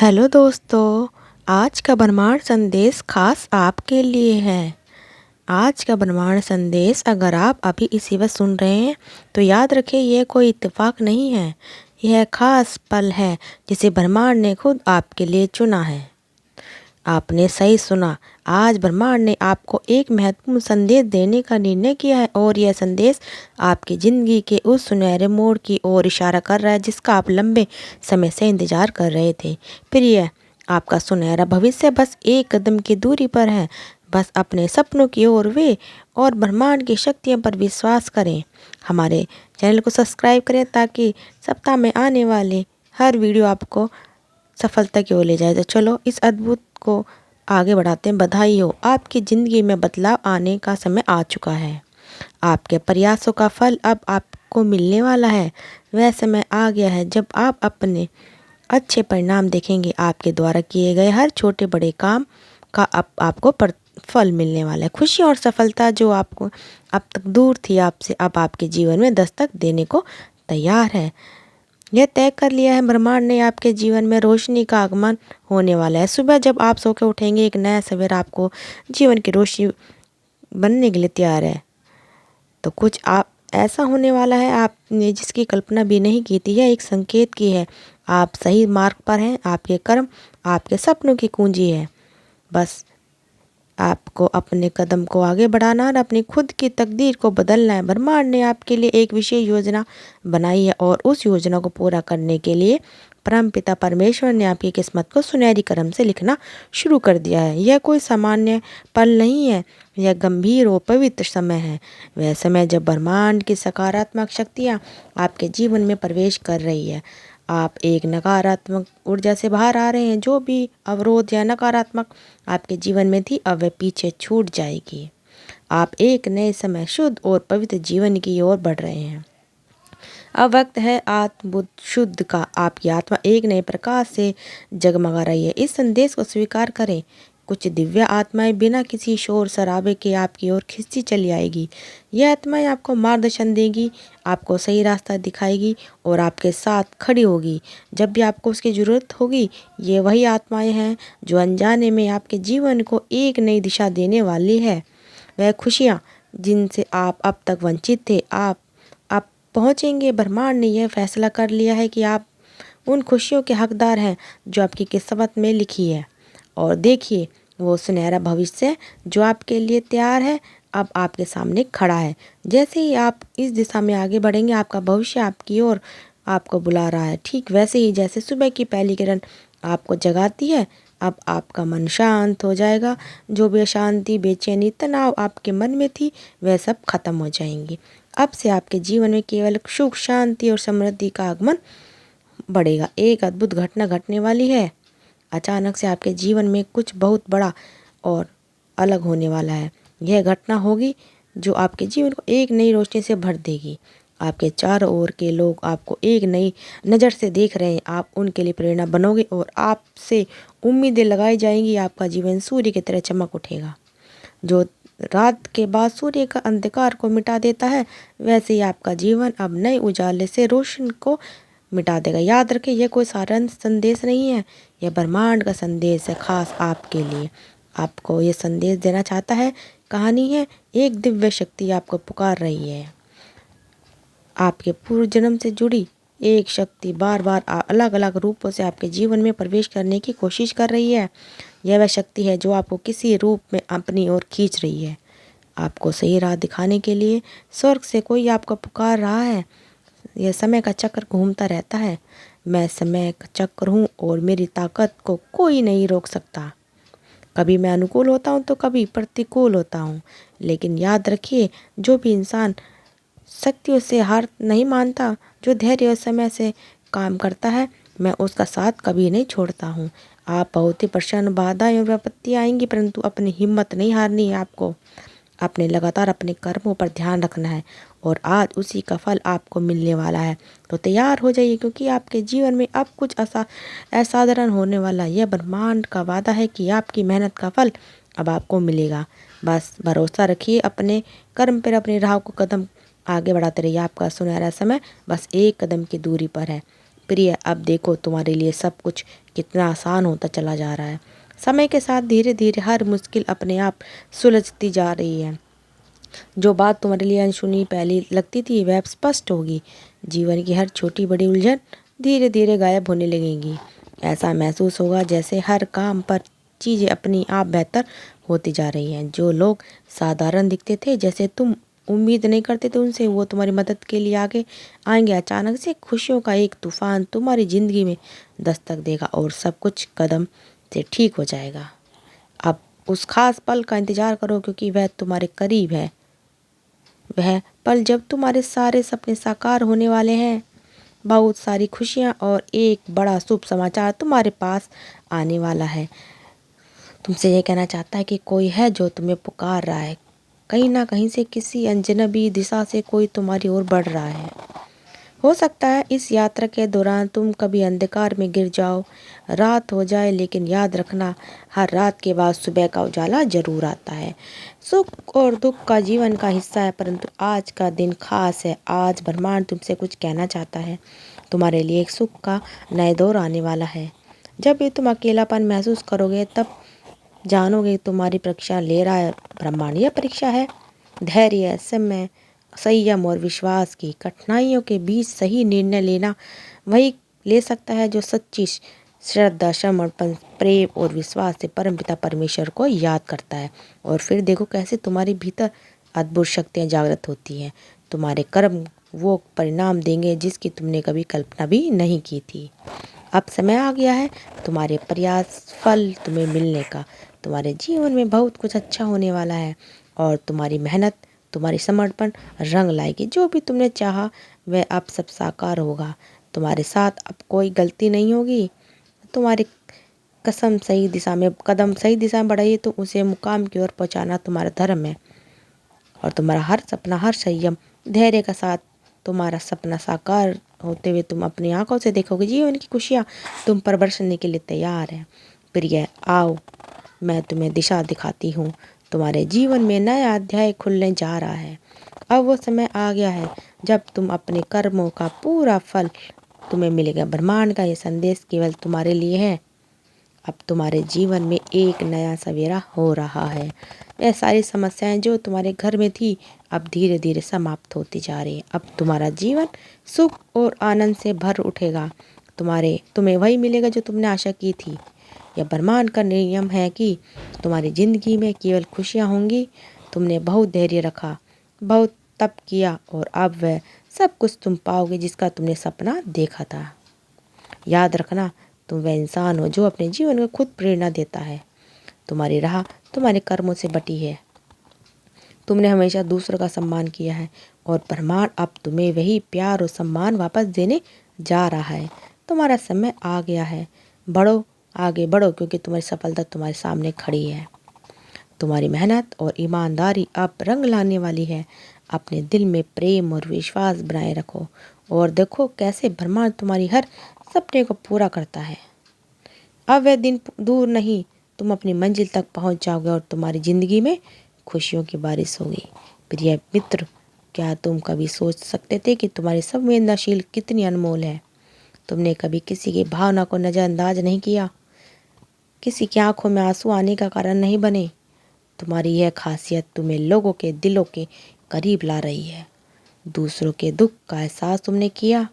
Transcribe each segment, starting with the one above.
Hello दोस्तों, आज का ब्रह्मांड संदेश खास आपके लिए है। आज का ब्रह्मांड संदेश अगर आप अभी इसी वक्त सुन रहे हैं तो याद रखिए यह कोई इत्तेफाक नहीं है। यह खास पल है जिसे ब्रह्मांड ने खुद आपके लिए चुना है। आपने सही सुना, आज ब्रह्मांड ने आपको एक महत्वपूर्ण संदेश देने का निर्णय किया है और यह संदेश आपकी ज़िंदगी के उस सुनहरे मोड़ की ओर इशारा कर रहा है जिसका आप लंबे समय से इंतजार कर रहे थे। प्रिय, आपका सुनहरा भविष्य बस एक कदम की दूरी पर है। बस अपने सपनों की ओर वे और ब्रह्मांड की शक्तियों पर विश्वास करें। हमारे चैनल को सब्सक्राइब करें ताकि सप्ताह में आने वाले हर वीडियो आपको सफलता की ओर ले जाए। तो चलो इस अद्भुत को आगे बढ़ाते हैं। बधाई हो, आपकी ज़िंदगी में बदलाव आने का समय आ चुका है। आपके प्रयासों का फल अब आपको मिलने वाला है। वह समय आ गया है जब आप अपने अच्छे परिणाम देखेंगे। आपके द्वारा किए गए हर छोटे बड़े काम का अब आपको फल मिलने वाला है। खुशी और सफलता जो आपको अब तक दूर थी आपसे, अब आपके जीवन में दस्तक देने को तैयार है। यह तय कर लिया है ब्रह्मांड ने, आपके जीवन में रोशनी का आगमन होने वाला है। सुबह जब आप सो के उठेंगे, एक नया सवेरा आपको जीवन की रोशनी बनने के लिए तैयार है। तो कुछ आप ऐसा होने वाला है आपने जिसकी कल्पना भी नहीं की थी। यह एक संकेत की है, आप सही मार्ग पर हैं। आपके कर्म आपके सपनों की कुंजी है। बस आपको अपने कदम को आगे बढ़ाना और अपनी खुद की तकदीर को बदलना है। ब्रह्मांड ने आपके लिए एक विशेष योजना बनाई है और उस योजना को पूरा करने के लिए परमपिता परमेश्वर ने आपकी किस्मत को सुनहरी कलम से लिखना शुरू कर दिया है। यह कोई सामान्य पल नहीं है, यह गंभीर और पवित्र समय है। वह समय जब ब्रह्मांड की सकारात्मक शक्तियाँ आपके जीवन में प्रवेश कर रही है। आप एक नकारात्मक ऊर्जा से बाहर आ रहे हैं। जो भी अवरोध या नकारात्मक आपके जीवन में थी, अब वह पीछे छूट जाएगी। आप एक नए समय, शुद्ध और पवित्र जीवन की ओर बढ़ रहे हैं। अब वक्त है आत्मबुद्ध शुद्ध का। आपकी आत्मा एक नए प्रकाश से जगमगा रही है। इस संदेश को स्वीकार करें। कुछ दिव्य आत्माएं बिना किसी शोर शराबे के आपकी ओर खिंचती चली आएगी। यह आत्माएं आपको मार्गदर्शन देगी, आपको सही रास्ता दिखाएगी और आपके साथ खड़ी होगी जब भी आपको उसकी ज़रूरत होगी। ये वही आत्माएं हैं जो अनजाने में आपके जीवन को एक नई दिशा देने वाली है। वह खुशियाँ जिनसे आप अब तक वंचित थे, आप पहुँचेंगे। ब्रह्मांड ने यह फैसला कर लिया है कि आप उन खुशियों के हकदार हैं जो आपकी किस्मत में लिखी है। और देखिए, वो सुनहरा भविष्य जो आपके लिए तैयार है अब आपके सामने खड़ा है। जैसे ही आप इस दिशा में आगे बढ़ेंगे, आपका भविष्य आपकी ओर आपको बुला रहा है। ठीक वैसे ही जैसे सुबह की पहली किरण आपको जगाती है, अब आपका मन शांत हो जाएगा। जो भी अशांति, बेचैनी, तनाव आपके मन में थी, वह सब खत्म हो जाएंगी। अब से आपके जीवन में केवल सुख, शांति और समृद्धि का आगमन बढ़ेगा। एक अद्भुत घटना घटने वाली है। अचानक से आपके जीवन में कुछ बहुत बड़ा और अलग होने वाला है। यह घटना होगी जो आपके जीवन को एक नई रोशनी से भर देगी। आपके चारों ओर के लोग आपको एक नई नज़र से देख रहे हैं। आप उनके लिए प्रेरणा बनोगे और आपसे उम्मीदें लगाई जाएंगी। आपका जीवन सूर्य की तरह चमक उठेगा। जो रात के बाद सूर्य का अंधकार को मिटा देता है, वैसे ही आपका जीवन अब नए उजाले से रोशन को मिटा देगा। याद रखें, यह कोई साधारण संदेश नहीं है, यह ब्रह्मांड का संदेश है, खास आपके लिए। आपको ये संदेश देना चाहता है। कहानी है, एक दिव्य शक्ति आपको पुकार रही है। आपके पूर्व जन्म से जुड़ी एक शक्ति बार बार अलग अलग रूपों से आपके जीवन में प्रवेश करने की कोशिश कर रही है। यह वह शक्ति है जो आपको किसी रूप में अपनी ओर खींच रही है। आपको सही राह दिखाने के लिए स्वर्ग से कोई आपको पुकार रहा है। यह समय का चक्र घूमता रहता है। मैं समय का चक्र हूँ और मेरी ताकत को कोई नहीं रोक सकता। कभी मैं अनुकूल होता हूँ तो कभी प्रतिकूल होता हूँ। लेकिन याद रखिए, जो भी इंसान शक्तियों से हार नहीं मानता, जो धैर्य और समय से काम करता है, मैं उसका साथ कभी नहीं छोड़ता हूँ। आप बहुत ही प्रसन्न, बाधाएं और विपत्तियाँ आएंगी, परंतु अपनी हिम्मत नहीं हारनी है। आपको अपने लगातार अपने कर्मों पर ध्यान रखना है और आज उसी का फल आपको मिलने वाला है। तो तैयार हो जाइए, क्योंकि आपके जीवन में अब कुछ असाधारण होने वाला है। यह ब्रह्मांड का वादा है कि आपकी मेहनत का फल अब आपको मिलेगा। बस भरोसा रखिए अपने कर्म पर, अपनी राह को कदम आगे बढ़ाते रहिए। आपका सुनहरा समय बस एक कदम की दूरी पर है। प्रिय, अब देखो तुम्हारे लिए सब कुछ कितना आसान होता चला जा रहा है। समय के साथ धीरे धीरे हर मुश्किल अपने आप सुलझती जा रही है। जो बात तुम्हारे लिए अनसुनी पहले लगती थी वह अब स्पष्ट होगी। जीवन की हर छोटी बड़ी उलझन धीरे धीरे गायब होने लगेगी। ऐसा महसूस होगा जैसे हर काम पर चीज़ें अपनी आप बेहतर होती जा रही हैं। जो लोग साधारण दिखते थे, जैसे तुम उम्मीद नहीं करते थे उनसे, वो तुम्हारी मदद के लिए आगे आएंगे। अचानक से खुशियों का एक तूफान तुम्हारी ज़िंदगी में दस्तक देगा और सब कुछ कदम से ठीक हो जाएगा। अब उस खास पल का इंतज़ार करो, क्योंकि वह तुम्हारे करीब है। वह पल जब तुम्हारे सारे सपने साकार होने वाले हैं। बहुत सारी खुशियाँ और एक बड़ा शुभ समाचार तुम्हारे पास आने वाला है। तुमसे ये कहना चाहता है कि कोई है जो तुम्हें पुकार रहा है। कहीं ना कहीं से किसी अजनबी दिशा से कोई तुम्हारी ओर बढ़ रहा है। हो सकता है इस यात्रा के दौरान तुम कभी अंधकार में गिर जाओ, रात हो जाए, लेकिन याद रखना, हर रात के बाद सुबह का उजाला जरूर आता है। सुख और दुख का जीवन का हिस्सा है, परंतु आज का दिन खास है। आज ब्रह्मांड तुमसे कुछ कहना चाहता है। तुम्हारे लिए एक सुख का नया दौर आने वाला है। जब भी तुम अकेलापन महसूस करोगे, तब जानोगे तुम्हारी परीक्षा ले रहा है ब्रह्मांड। यह परीक्षा है धैर्य, समय, संयम और विश्वास की। कठिनाइयों के बीच सही निर्णय लेना वही ले सकता है जो सच्ची श्रद्धा, समर्पण, प्रेम और विश्वास से परमपिता परमेश्वर को याद करता है। और फिर देखो कैसे तुम्हारे भीतर अद्भुत शक्तियाँ जागृत होती हैं। तुम्हारे कर्म वो परिणाम देंगे जिसकी तुमने कभी कल्पना भी नहीं की थी। अब समय आ गया है तुम्हारे प्रयास फल तुम्हें मिलने का। तुम्हारे जीवन में बहुत कुछ अच्छा होने वाला है और तुम्हारी मेहनत, तुम्हारी समर्पण रंग लाएगी। जो भी तुमने चाहा वह अब सब साकार होगा। तुम्हारे साथ अब कोई गलती नहीं होगी। तुम्हारी कदम सही दिशा में बढ़ाइए तो उसे मुकाम की ओर पहुंचाना तुम्हारा धर्म है। और तुम्हारा हर सपना, हर संयम, धैर्य का साथ तुम्हारा सपना साकार होते हुए तुम अपनी आंखों से देखोगे। जीवन की खुशियाँ तुम पर बरसने के लिए तैयार है। प्रिय, आओ मैं तुम्हें दिशा दिखाती हूँ। तुम्हारे जीवन में नया अध्याय खुलने जा रहा है। अब वो समय आ गया है जब तुम अपने कर्मों का पूरा फल तुम्हें मिलेगा। ब्रह्मांड का ये संदेश केवल तुम्हारे लिए है। अब तुम्हारे जीवन में एक नया सवेरा हो रहा है। वह सारी समस्याएं जो तुम्हारे घर में थी अब धीरे धीरे समाप्त होती जा रही हैं। अब तुम्हारा जीवन सुख और आनंद से भर उठेगा। तुम्हें वही मिलेगा जो तुमने आशा की थी। यह ब्रह्मांड का नियम है कि तुम्हारी जिंदगी में केवल खुशियाँ होंगी। तुमने बहुत धैर्य रखा, बहुत तप किया और अब वह सब कुछ तुम पाओगे जिसका तुमने सपना देखा था। याद रखना, तुम वह इंसान हो जो अपने जीवन में खुद प्रेरणा देता है। तुम्हारी राह तुम्हारे कर्मों से बटी है। तुमने हमेशा दूसरों का सम्मान किया है और ब्रह्मांड अब तुम्हें वही प्यार और सम्मान वापस देने जा रहा है। तुम्हारा समय आ गया है। बढ़ो, आगे बढ़ो, क्योंकि तुम्हारी सफलता तुम्हारे सामने खड़ी है। तुम्हारी मेहनत और ईमानदारी अब रंग लाने वाली है। अपने दिल में प्रेम और विश्वास बनाए रखो और देखो कैसे ब्रह्मांड तुम्हारी हर सपने को पूरा करता है। अब वह दिन दूर नहीं, तुम अपनी मंजिल तक पहुंच जाओगे और तुम्हारी ज़िंदगी में खुशियों की बारिश होगी। प्रिय मित्र, क्या तुम कभी सोच सकते थे कि तुम्हारी संवेदनशील कितनी अनमोल है? तुमने कभी किसी की भावना को नज़रअंदाज नहीं किया, किसी की आंखों में आंसू आने का कारण नहीं बने। तुम्हारी यह खासियत तुम्हें लोगों के दिलों के करीब ला रही है। दूसरों के दुख का एहसास तुमने किया,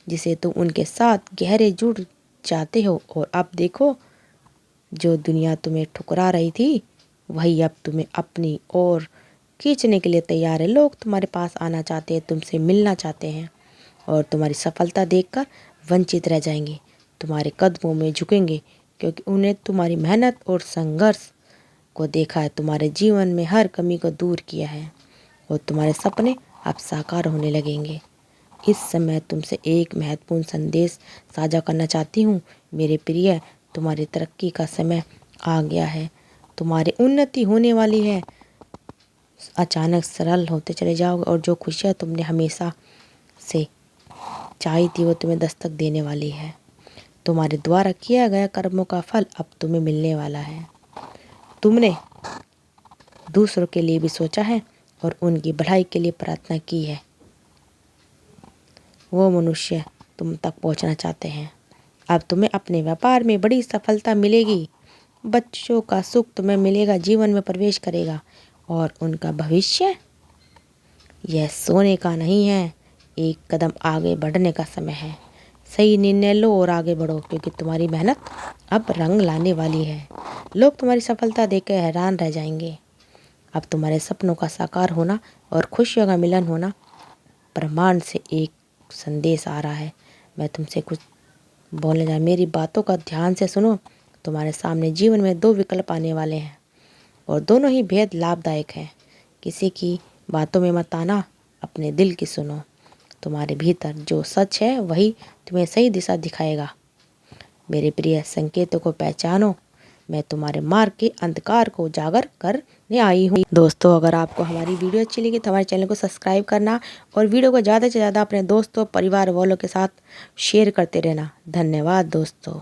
जिसे तुम उनके साथ गहरे जुड़ जाते हो। और अब देखो, जो दुनिया तुम्हें ठुकरा रही थी वही अब तुम्हें अपनी ओर खींचने के लिए तैयार है। लोग तुम्हारे पास आना चाहते हैं, तुमसे मिलना चाहते हैं और तुम्हारी सफलता देखकर वंचित रह जाएंगे। तुम्हारे कदमों में झुकेंगे क्योंकि उन्हें तुम्हारी मेहनत और संघर्ष को देखा है। तुम्हारे जीवन में हर कमी को दूर किया है और तुम्हारे सपने अब साकार होने लगेंगे। इस समय तुमसे एक महत्वपूर्ण संदेश साझा करना चाहती हूँ। मेरे प्रिय, तुम्हारी तरक्की का समय आ गया है। तुम्हारी उन्नति होने वाली है। अचानक सरल होते चले जाओगे और जो खुशियाँ तुमने हमेशा से चाही थी वो तुम्हें दस्तक देने वाली है। तुम्हारे द्वारा किया गया कर्मों का फल अब तुम्हें मिलने वाला है। तुमने दूसरों के लिए भी सोचा है और उनकी भलाई के लिए प्रार्थना की है। वो मनुष्य तुम तक पहुंचना चाहते हैं। अब तुम्हें अपने व्यापार में बड़ी सफलता मिलेगी। बच्चों का सुख तुम्हें मिलेगा, जीवन में प्रवेश करेगा और उनका भविष्य यह सोने का नहीं है। एक कदम आगे बढ़ने का समय है। सही निर्णय लो और आगे बढ़ो, क्योंकि तुम्हारी मेहनत अब रंग लाने वाली है। लोग तुम्हारी सफलता देखकर हैरान रह जाएंगे। अब तुम्हारे सपनों का साकार होना और खुशियों का मिलन होना। ब्रह्मांड से एक संदेश आ रहा है, मैं तुमसे कुछ बोलने जा। मेरी बातों का ध्यान से सुनो। तुम्हारे सामने जीवन में 2 विकल्प आने वाले हैं और दोनों ही बेहद लाभदायक हैं। किसी की बातों में मत आना, अपने दिल की सुनो। तुम्हारे भीतर जो सच है वही तुम्हें सही दिशा दिखाएगा। मेरे प्रिय संकेतों को पहचानो। मैं तुम्हारे मार्ग के अंधकार को उजागर करने आई हूँ। दोस्तों, अगर आपको हमारी वीडियो अच्छी लगी तो हमारे चैनल को सब्सक्राइब करना और वीडियो को ज़्यादा से ज़्यादा अपने दोस्तों, परिवार वालों के साथ शेयर करते रहना। धन्यवाद दोस्तों।